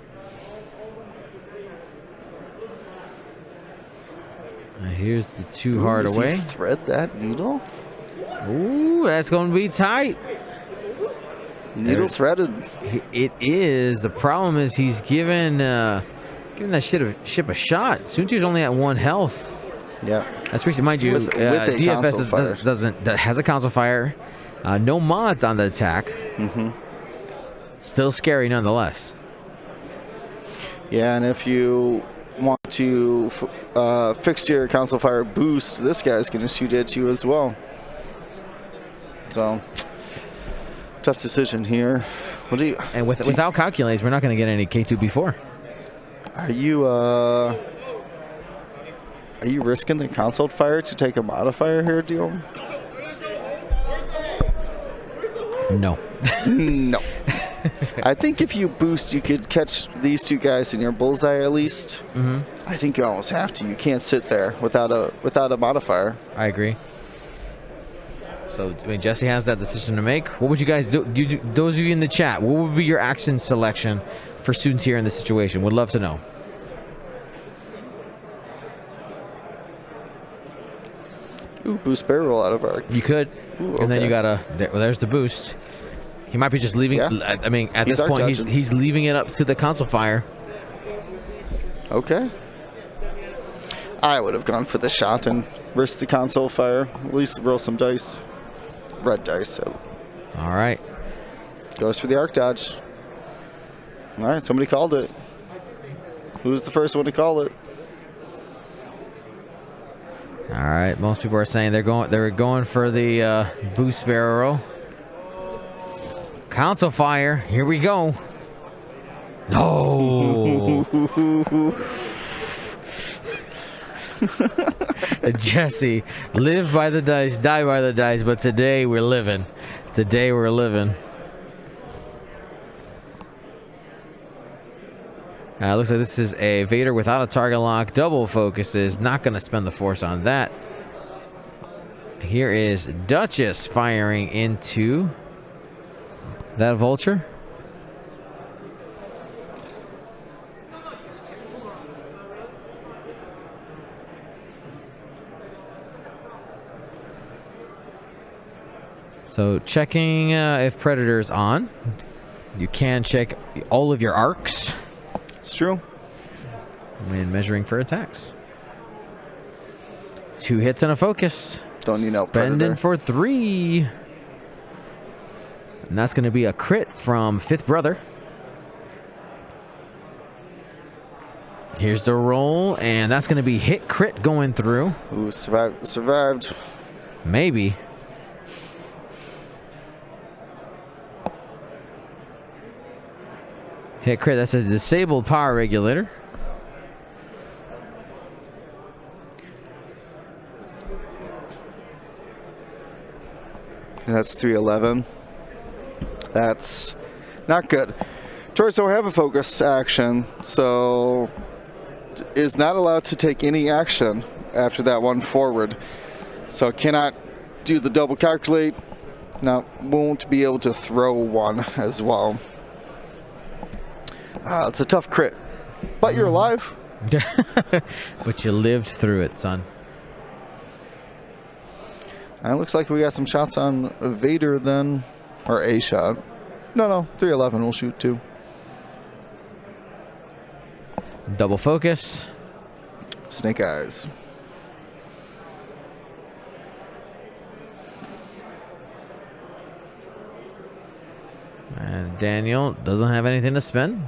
Here's the 2 hard does away. He thread that needle? Ooh, that's going to be tight. Needle threaded. It is. The problem is he's given that ship a shot. Soontir's only at 1 health. Yeah. That's recent, mind you. With a DFS has a console fire. No mods on the attack. Mm-hmm. Still scary nonetheless. Yeah, and if you want to fix your console fire boost, this guy's going to shoot at you as well. So, tough decision here. What do you? And without calculators, we're not going to get any K2B4. Are you risking the console fire to take a modifier here, Dio? No. No. I think if you boost, you could catch these 2 guys in your bullseye at least. Mm-hmm. I think you almost have to. You can't sit there without a modifier. I agree. So, I mean, Jesse has that decision to make. What would you guys do? Those of you in the chat, what would be your action selection for students here in this situation? Would love to know. Ooh, boost barrel roll out of arc. You could. Ooh, okay. And then you gotta. There's the boost. He might be just leaving. Yeah. I mean, at this point, he's leaving it up to the console fire. Okay. I would have gone for the shot and risked the console fire. At least roll some dice. Red dice. All right. Goes for the arc dodge. All right, somebody called it. Who's the first one to call it? All right. Most people are saying they're going for the boost barrel. Console fire. Here we go. No. Jesse, live by the dice, die by the dice, but today we're living. Today we're living. Looks like this is a Vader without a target lock. Double focuses. Not going to spend the force on that. Here is Duchess firing into that vulture. So checking if Predator's on. You can check all of your arcs. It's true. When measuring for attacks. 2 hits and a focus. Don't need no Spending Predator. for 3. And that's going to be a crit from Fifth Brother. Here's the roll, and that's going to be hit crit going through. Ooh, survived. Maybe. Hit crit, that's a disabled power regulator. That's 311. That's not good. Torres don't have a focus action, so is not allowed to take any action after that one forward. So cannot do the double calculate. Now won't be able to throw one as well. It's a tough crit, but you're alive. But you lived through it, son. And it looks like we got some shots on Vader then, or a shot. No, 311 will shoot too. Double focus. Snake eyes. And Daniel doesn't have anything to spend.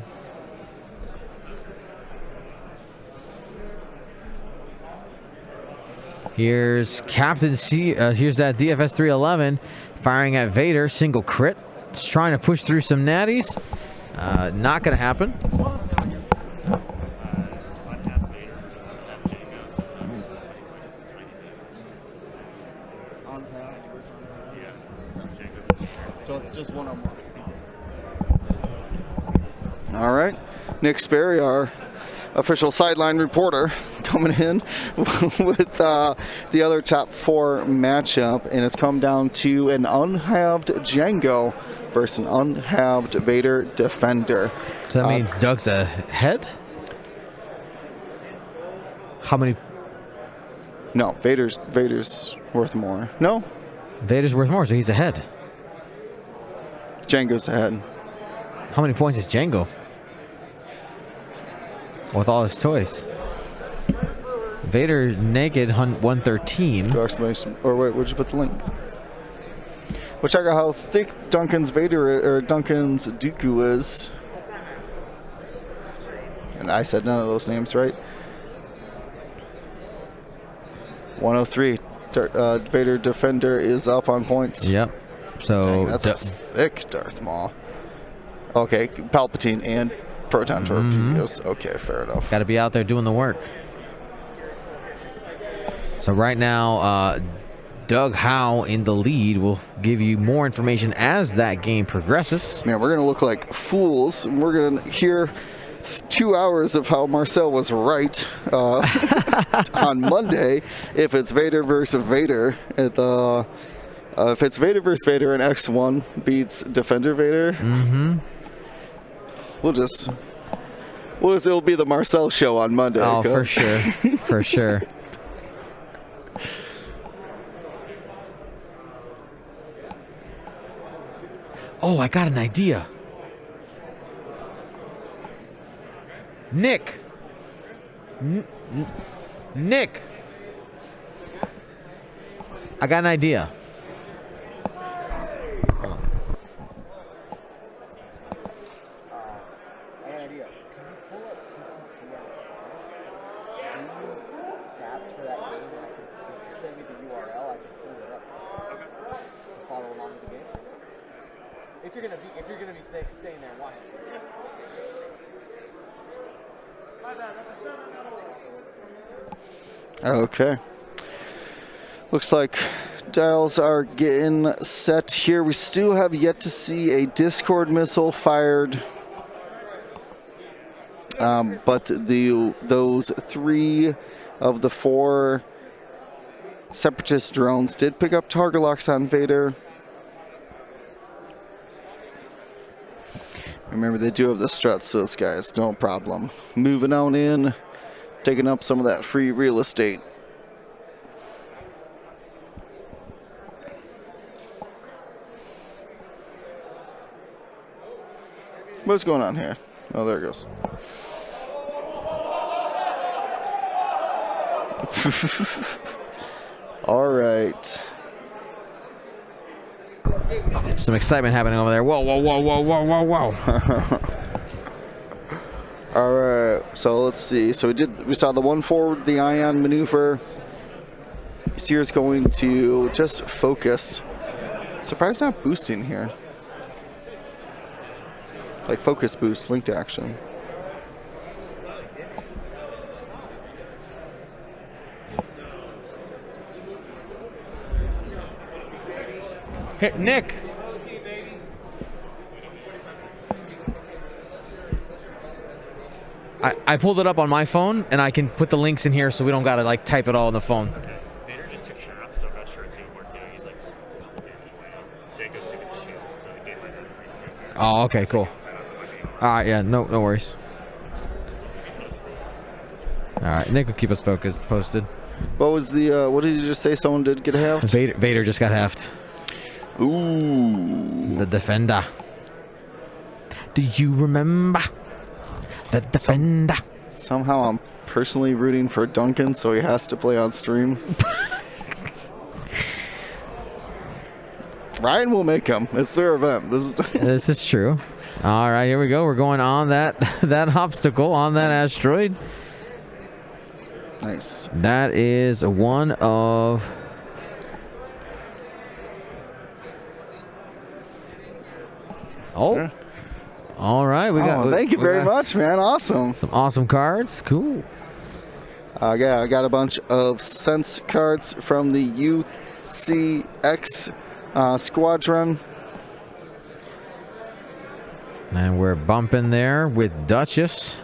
Here's Captain C. Here's that DFS 311 firing at Vader. Single crit. Just trying to push through some natties. Not going to happen. So it's just one on one. All right. Nick Sperry, our official sideline reporter, coming in with the other top 4 matchup, and it's come down to an unhalved Django versus an unhalved Vader Defender. So that means Doug's ahead? How many? No, Vader's worth more. No, Vader's worth more, so he's ahead. Django's ahead. How many points is Django? With all his toys. Vader naked 113. Or wait, where'd you put the link? We'll check out how thick Duncan's Vader or Duncan's Dooku is. And I said none of those names right. 103. Vader Defender is up on points. Yep. So dang, that's a thick Darth Maul. Okay, Palpatine and Proton Torpedoes. Okay, fair enough. got to be out there doing the work. So right now, Doug Howe in the lead. Will give you more information as that game progresses. Man, we're going to look like fools, and we're going to hear 2 hours of how Marcel was right on Monday if it's Vader versus Vader. If it's Vader versus Vader and X1 beats Defender Vader, it'll be the Marcel show on Monday. Oh, for sure. For sure. Oh, I got an idea. Nick. Nick. I got an idea. If you're gonna be staying there, watch it. Okay. Looks like dials are getting set here. We still have yet to see a Discord missile fired. But those 3 of the 4 Separatist drones did pick up target locks on Vader. Remember, they do have the struts, those guys, no problem. Moving on in, taking up some of that free real estate. What's going on here? Oh, there it goes. All right. Some excitement happening over there. Whoa, whoa, whoa, whoa, whoa, whoa, whoa. All right. So let's see. So we saw the one forward, the ion maneuver. Sear's going to just focus. Surprised not boosting here. Like focus boost, linked action. Hit Nick. I pulled it up on my phone, and I can put the links in here so we don't gotta like type it all on the phone. Okay. Vader just took half, so I'm not sure it's even worth doing. He's like a couple damage away. Jacob's taking the shield, so he gave like a reset. Oh, okay, cool. All right, yeah, no worries. All right, Nick will keep us posted. What was the? What did you just say? Someone did get halved. Vader just got halved. Ooh. The Defender. Do you remember? The Defender. Somehow I'm personally rooting for Duncan, so he has to play on stream. Ryan will make them. It's their event. This is This is true. All right, here we go. We're going on that that obstacle on that asteroid. nice. That is one of. Oh. Yeah. All right, we got. Thank you we very got much, man. Awesome. Some awesome cards. Cool. Yeah, I got a bunch of Sense cards from the UCX Squadron. And we're bumping there with Duchess.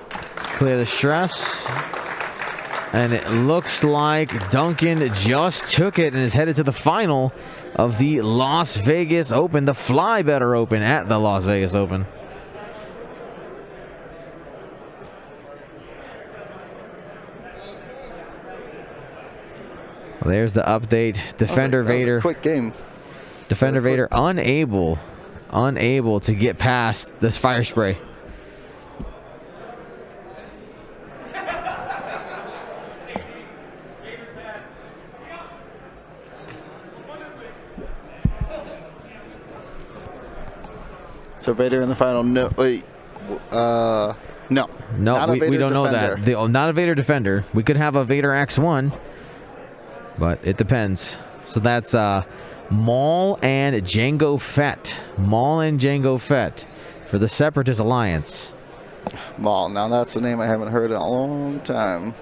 Clear the stress. And it looks like Duncan just took it and is headed to the final of the Las Vegas Open, the Fly Better Open at the Las Vegas Open. Well, there's the update. Defender That was a Vader. quick game. Defender Vader unable to get past this fire spray. So Vader in the final. No, wait. No. No, Not a we Vader don't know Defender. that. Not a Vader Defender. We could have a Vader X1, but it depends. So that's Maul and Jango Fett. Maul and Jango Fett for the Separatist Alliance. Maul. Now that's a name I haven't heard in a long time.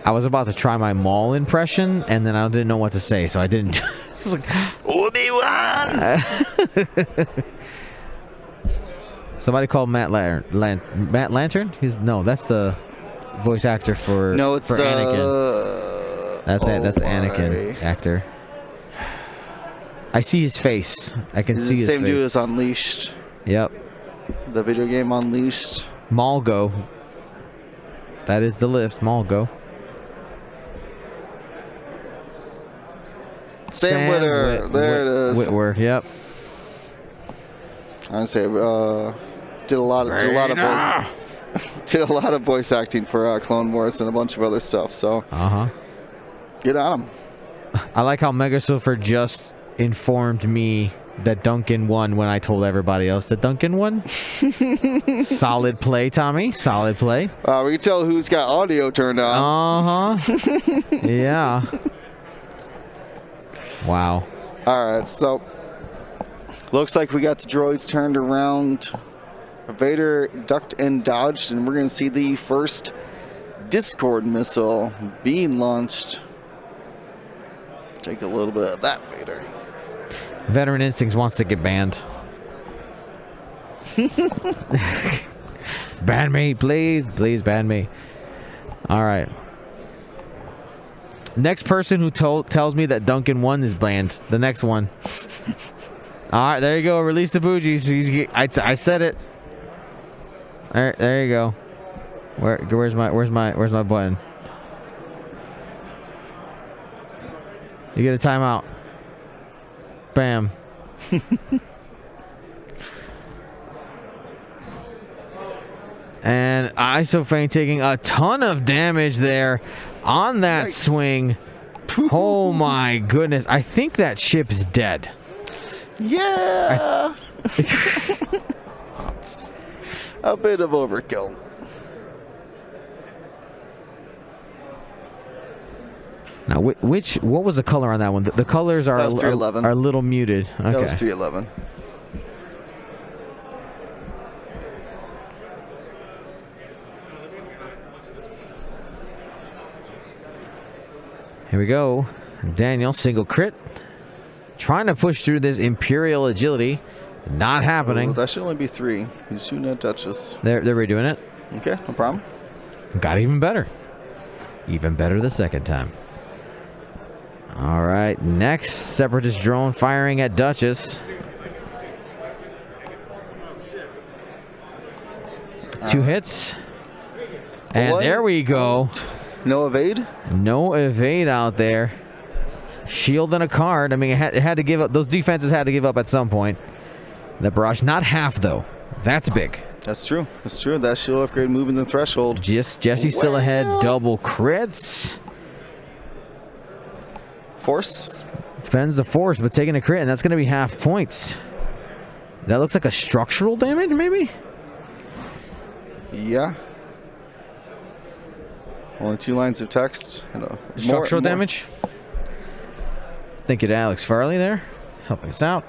I was about to try my Maul impression, and then I didn't know what to say, so I didn't. I was like, Obi-Wan! Somebody called Matt Matt Lantern? No, that's the voice actor for No, it's for Anakin. That's it. That's the Anakin actor. I see his face. I can He's see the his same face. dude as Unleashed. Yep. The video game Unleashed. Malgo. That is the list. Malgo. Sam Witter. There it is. Whitwer. Yep. I would say did a lot of voice acting for Clone Wars and a bunch of other stuff. So get on him. I like how Mega Silver just informed me that Duncan won when I told everybody else that Duncan won. Solid play, Tommy. Solid play. We can tell who's got audio turned on. Yeah. Wow. All right, so looks like we got the droids turned around. Vader ducked and dodged, and we're going to see the first Discord missile being launched. Take a little bit of that, Vader. Veteran Instincts wants to get banned. Ban me, please. Please ban me. All right. Next person who tells me that Duncan won is banned. The next one. All right, there you go. Release the bougies. I said it. All right, there you go. Where's my button? You get a timeout. Bam. And Isofane taking a ton of damage there on that Yikes. swing. Oh my goodness. I think that ship is dead. Yeah. A bit of overkill. Now, what was the color on that one? The colors are That was 311. are a little muted. Okay. That was 311. Here we go. Daniel, single crit. Trying to push through this Imperial agility. Not happening. Oh, that should only be 3. He's shooting at Duchess. They're redoing it. Okay, no problem. Got even better. Even better the second time. All right, next Separatist drone firing at Duchess. 2 hits. And What? there we go. No evade? No evade out there. Shield and a card. I mean, it had to give up. Those defenses had to give up at some point. The barrage, not half though. That's big. That's true. That's true. That shield upgrade moving the threshold. Jesse still ahead. Double crits. Force. Fends the force, but taking a crit, and that's going to be half points. That looks like a structural damage, maybe? Yeah. Only 2 lines of text. Structural damage? Thank you to Alex Farley there, helping us out.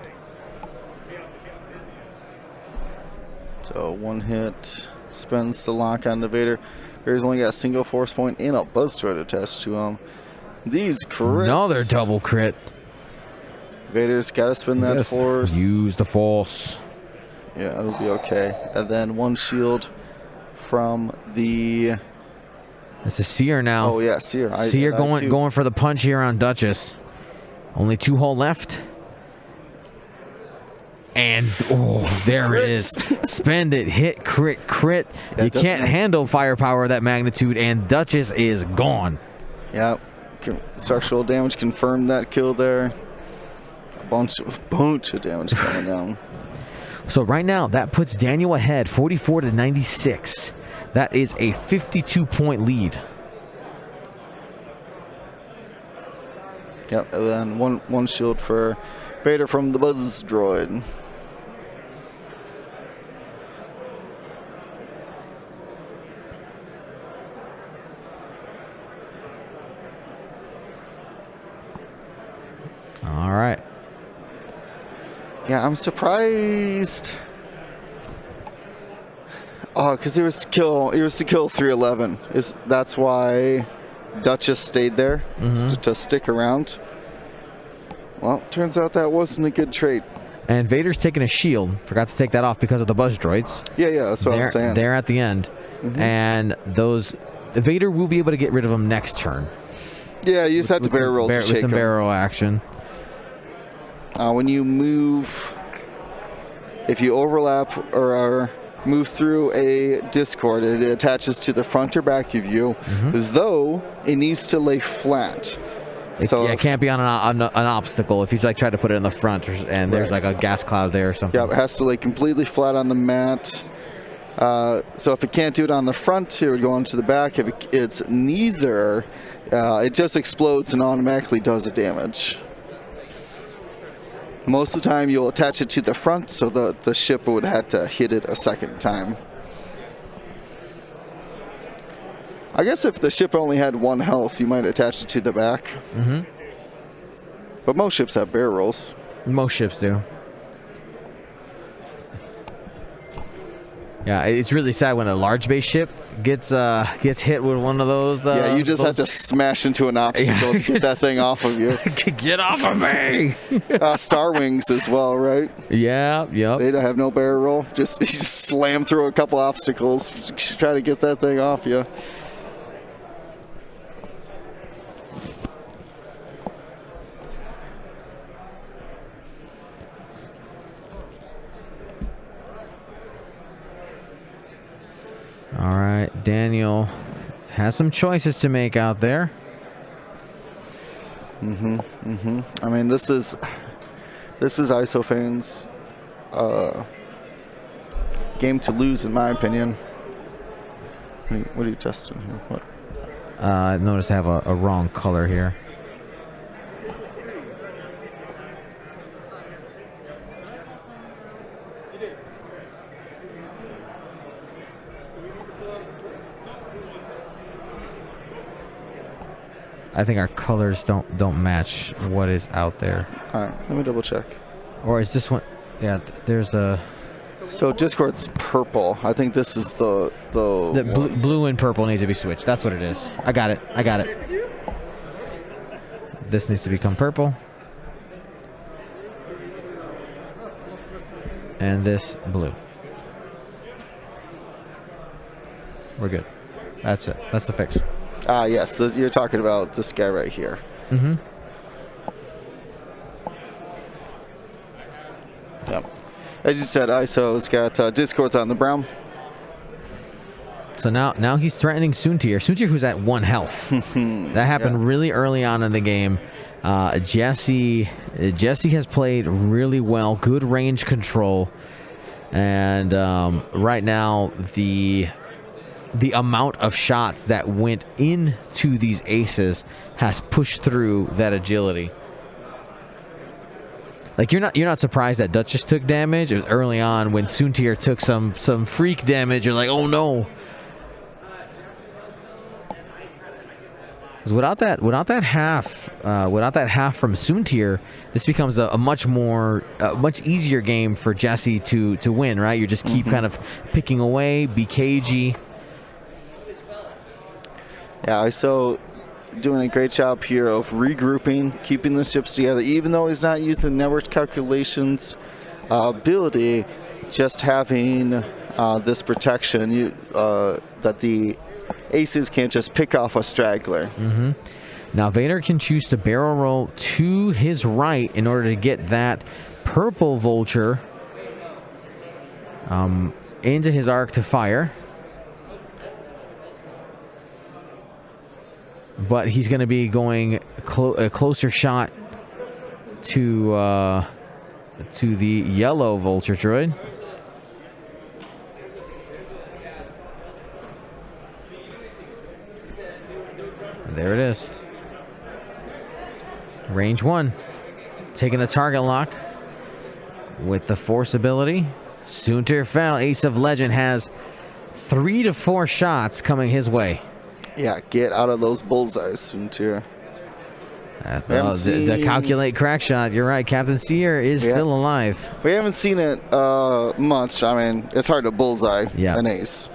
So 1 hit, spends the lock on the Vader. Vader's only got a single force point and a buzz droid attached to him. These crits. Another double crit. Vader's got to spin that force. Use the force. Yeah, it'll be okay. And then 1 shield from the... It's a Seer now. Oh, yeah, Seer. Seer going for the punch here on Duchess. Only 2 hull left. And, there it is. Spend it, hit, crit. Yeah, you can't handle firepower of that magnitude, and Duchess is gone. Yeah, structural damage confirmed that kill there. A bunch of damage coming down. So right now, that puts Daniel ahead, 44-96. That is a 52-point lead. Yep, and then one shield for Vader from the buzz droid. All right. Yeah, I'm surprised. Oh, because he was to kill 311. That's why Duchess stayed there to stick around. Well, turns out that wasn't a good trait. And Vader's taking a shield. Forgot to take that off because of the buzz droids. Yeah, that's what I'm saying. They're at the end. And Vader will be able to get rid of them next turn. Yeah, you just have to barrel roll to shake with some them. barrel roll action. When you move, if you overlap or move through a Discord, it attaches to the front or back of you, though it needs to lay flat. It can't be on an obstacle. If you try to put it in the front, and there's like a gas cloud there or something. Yeah, it has to lay completely flat on the mat. So if it can't do it on the front, it would go onto the back. If it's neither, it just explodes and automatically does the damage. Most of the time, you'll attach it to the front, so the ship would have to hit it a second time. I guess if the ship only had 1 health, you might attach it to the back. But most ships have barrel rolls. Most ships do. Yeah, it's really sad when a large base ship gets hit with one of those. Yeah, you just have to smash into an obstacle to get that thing off of you. Get off of me! Star Wings as well, right? Yeah, yep. They don't have no barrel roll. Just slam through a couple obstacles, try to get that thing off you. All right, Daniel has some choices to make out there. I mean, this is Isofans' game to lose, in my opinion. What are you testing here? What? I noticed I have a wrong color here. I think our colors don't match what is out there. All right, let me double check. Or is this one? Yeah, there's a. So Discord's purple. I think this is the blue and purple need to be switched. That's what it is. I got it. This needs to become purple. And this blue. We're good. That's it. That's the fix. Yes, you're talking about this guy right here. Yep. As you said, ISO's got Discords on the brown. So now he's threatening Soontir. Soontir, who's at 1 health. That happened really early on in the game. Jesse has played really well. Good range control. And right now, the the amount of shots that went into these aces has pushed through that agility. Like you're not surprised that Duchess took damage. It was early on when Soontir took some freak damage. You're like, oh no. Without that half from Soontir, this becomes a much easier game for Jesse to win, right? You just keep kind of picking away, be cagey. Yeah, ISO doing a great job here of regrouping, keeping the ships together, even though he's not using the network calculations ability, just having this protection that the aces can't just pick off a straggler. Now Vader can choose to barrel roll to his right in order to get that purple vulture into his arc to fire. But he's going to be going a closer shot to the yellow vulture droid. There it is. Range 1. Taking the target lock with the force ability. Soontir Fel, Ace of Legend, has 3 to 4 shots coming his way. Yeah, get out of those bullseyes, Soontir. The calculate crack shot. You're right. Captain Sear is still alive. We haven't seen it much. I mean, it's hard to bullseye an ace.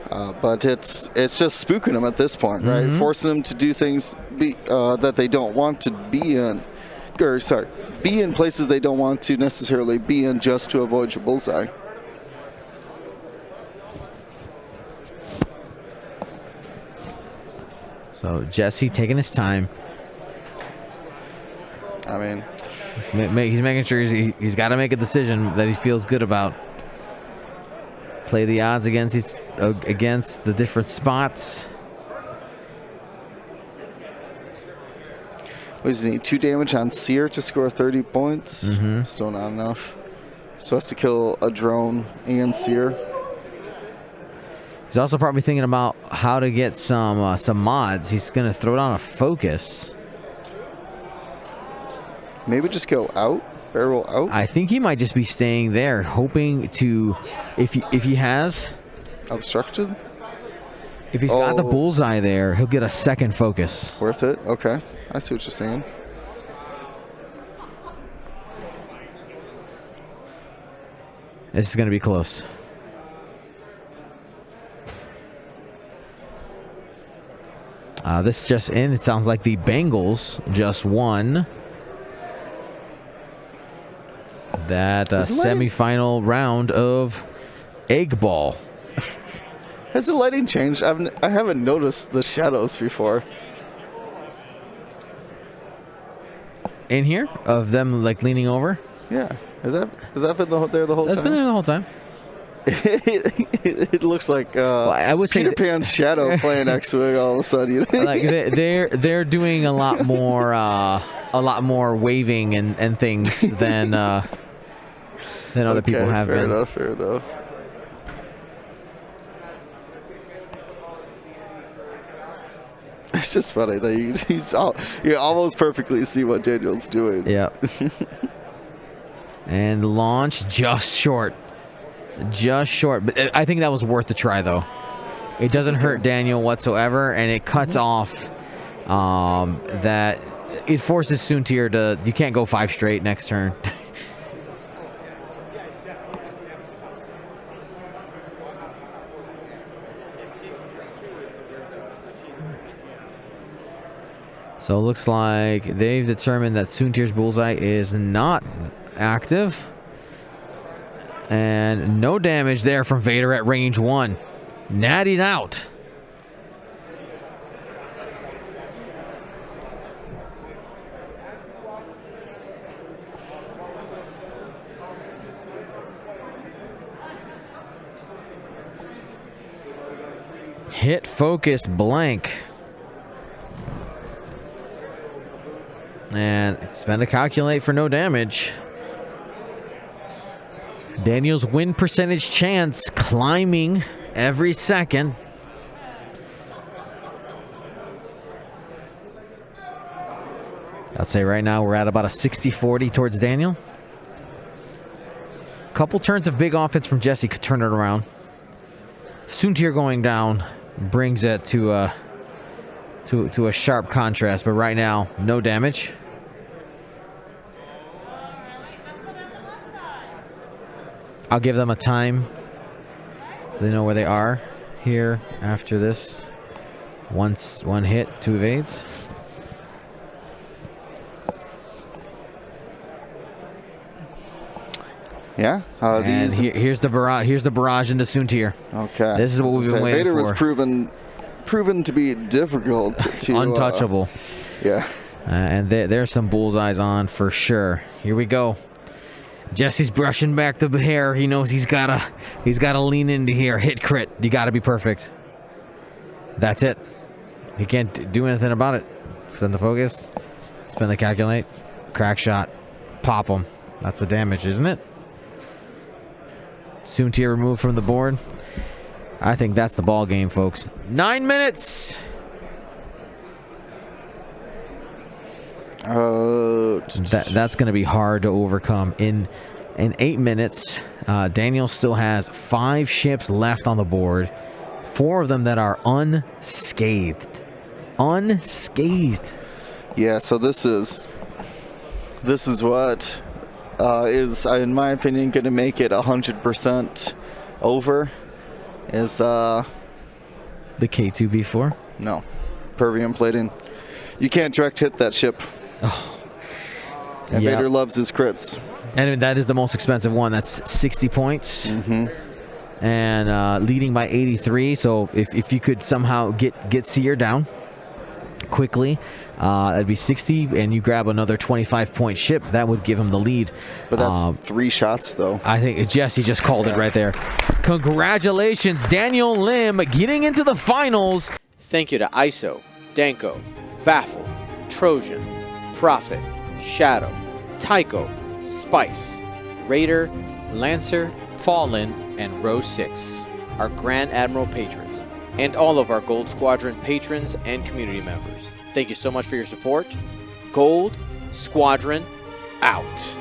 But it's just spooking them at this point, right? Forcing them to do things that they don't want to be in. Or, sorry, be in places they don't want to necessarily be in just to avoid your bullseye. So Jesse taking his time. I mean, he's making sure he's got to make a decision that he feels good about. Play the odds against the different spots. What does he need? 2 damage on Sear to score 30 points. Still not enough. So has to kill a drone and Sear. He's also probably thinking about how to get some mods. He's going to throw down a focus. Maybe just go out, barrel out. I think he might just be staying there, hoping to, if he has obstructed. If he's got the bullseye there, he'll get a second focus. Worth it. Okay, I see what you're saying. This is going to be close. This just in. It sounds like the Bengals just won that semifinal round of Egg Ball. Has the lighting changed? I haven't noticed the shadows before. In here of them like leaning over. Yeah, has that been there the whole time? That's been there the whole time. It looks like I would say Peter Pan's shadow playing next to it all of a sudden. Like they're doing a lot more waving and things than other people have been. Fair enough. It's just funny that you almost perfectly see what Daniel's doing. Yeah. And launch just short. Just short. But I think that was worth the try, though. It doesn't hurt Daniel whatsoever, and it cuts off that. It forces Soontir to. You can't go 5 straight next turn. So it looks like they've determined that Soontir's bullseye is not active. And no damage there from Vader at range 1. Nattied out. Hit focus blank. And spend a calculate for no damage. Daniel's win percentage chance climbing every second. I'd say right now we're at about a 60-40 towards Daniel. Couple turns of big offense from Jesse could turn it around. Soontir going down brings it to a sharp contrast, but right now, no damage. I'll give them a time so they know where they are here after this. One hit, 2 evades. Yeah. And here's the barrage. Here's the barrage into Soontir. Okay. This is what we've been waiting Vader for. was proven to be difficult to untouchable. Yeah. And there's some bullseyes on for sure. Here we go. Jesse's brushing back the hair. He knows he's gotta lean into here. Hit crit. You gotta be perfect. That's it. He can't do anything about it. Spin the focus. Spin the calculate. Crack shot. Pop him. That's the damage, isn't it? Soontir removed from the board. I think that's the ball game, folks. 9 minutes. That's going to be hard to overcome. In 8 minutes, Daniel still has 5 ships left on the board. 4 of them that are unscathed. Unscathed. Yeah. So this is what is, in my opinion, going to make it 100% over. Is the K2B4? No, pervium plating. You can't direct hit that ship. Oh. And Yep. Vader loves his crits. And that is the most expensive one. That's 60 points. And leading by 83. So if you could somehow get Seer down quickly, that'd be 60, and you grab another 25-point ship, that would give him the lead. But that's 3 shots, though. I think Jesse just called it right there. Congratulations, Daniel Lim, getting into the finals. Thank you to ISO, Danko, Baffle, Trojan, Prophet, Shadow, Tycho, Spice, Raider, Lancer, Fallen, and Row 6, our Grand Admiral patrons, and all of our Gold Squadron patrons and community members. Thank you so much for your support. Gold Squadron out.